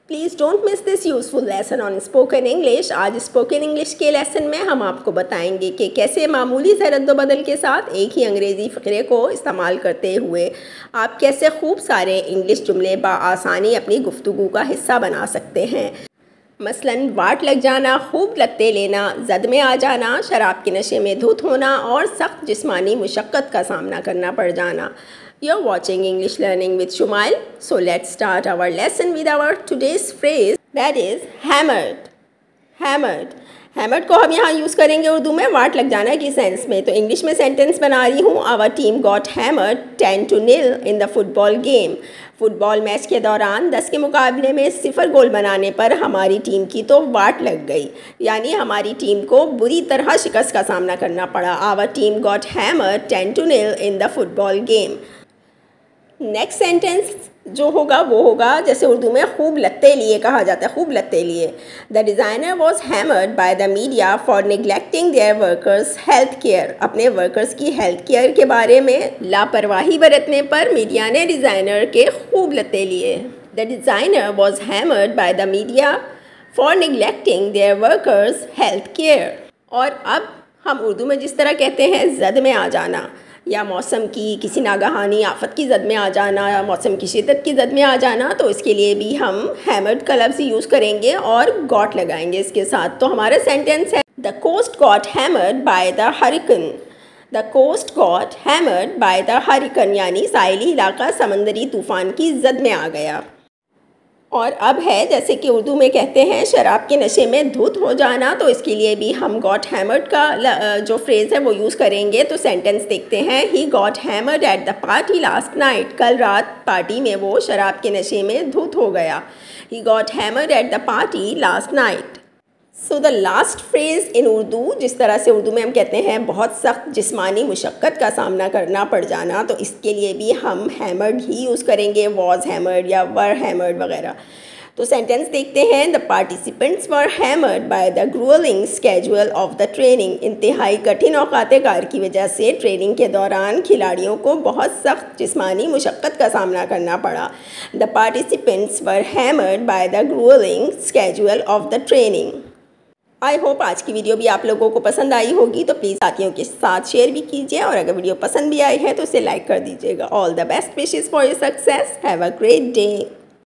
Please don't miss this useful lesson on spoken English. आज spoken English के lesson में हम आपको बताएंगे कि कैसे मामूली से रद्द-बदल के साथ एक ही अंग्रेज़ी फ़क़रे को इस्तेमाल करते हुए आप कैसे खूब सारे इंग्लिश जुमले बआसानी अपनी गुफ्तगू का हिस्सा बना सकते हैं। मसलन वाट लग जाना, खूब लगते लेना, जद में आ जाना, शराब के नशे में धुत होना और सख्त जिस्मानी मुशक्क़त का सामना करना पड़ जाना। You're watching English Learning with Shumail. So let's start our lesson with our today's phrase, that is hammered. Hammered. Hammered को हम यहाँ यूज़ करेंगे उर्दू में वाट लग जाना की सेंस में। तो इंग्लिश में सेंटेंस बना रही हूँ। Our team got hammered 10-0 in the football game. Football match के दौरान 10 के मुकाबले में 0 गोल बनाने पर हमारी टीम की तो वाट लग गई, यानी हमारी टीम को बुरी तरह शिकस्त का सामना करना पड़ा। Our team got hammered 10-0 in the football game. Next sentence जो होगा वो होगा जैसे उर्दू में खूब लत्ते लिए कहा जाता है, खूब लत्ते लिए। The designer was hammered by the media for neglecting their workers health care. अपने वर्कर्स की हेल्थ केयर के बारे में लापरवाही बरतने पर मीडिया ने डिज़ाइनर के खूब लत्ते लिए। The designer was hammered by the media for neglecting their workers health care. और अब हम उर्दू में जिस तरह कहते हैं जद में आ जाना, या मौसम की किसी नागहानी आफत की जद में आ जाना, या मौसम की शिद्दत की जद में आ जाना, तो इसके लिए भी हम हैमर्ड का लफ्ज़ यूज़ करेंगे और गॉट लगाएंगे इसके साथ। तो हमारा सेंटेंस है the coast got hammered by the hurricane. The coast got hammered by the hurricane, यानी साहिली इलाका समंदरी तूफ़ान की जद में आ गया। और अब है जैसे कि उर्दू में कहते हैं शराब के नशे में धुत हो जाना, तो इसके लिए भी हम गॉट हैमर्ड का जो फ्रेज़ है वो यूज़ करेंगे। तो सेंटेंस देखते हैं, ही got hammered at the party last night. कल रात पार्टी में वो शराब के नशे में धुत हो गया। He got hammered at the party last night. So the last phrase in Urdu, जिस तरह से उर्दू में हम कहते हैं बहुत सख्त जिस्मानी मुशक्क़त का सामना करना पड़ जाना, तो इसके लिए भी हम हैमर्ड ही यूज़ करेंगे, वॉज हैमर्ड या वर हैमर्ड वगैरह। तो सेंटेंस देखते हैं, the participants were hammered by the gruelling schedule of the training. इंतहाई कठिन औकात कार की वजह से ट्रेनिंग के दौरान खिलाड़ियों को बहुत सख्त जिस्मानी मुशक्क़त का सामना करना पड़ा। The participants were hammered by the gruelling schedule of the training. I hope आज की वीडियो भी आप लोगों को पसंद आई होगी, तो प्लीज़ साथियों के साथ शेयर भी कीजिए, और अगर वीडियो पसंद भी आई है तो उसे लाइक कर दीजिएगा। All the best wishes for your success. Have a great day.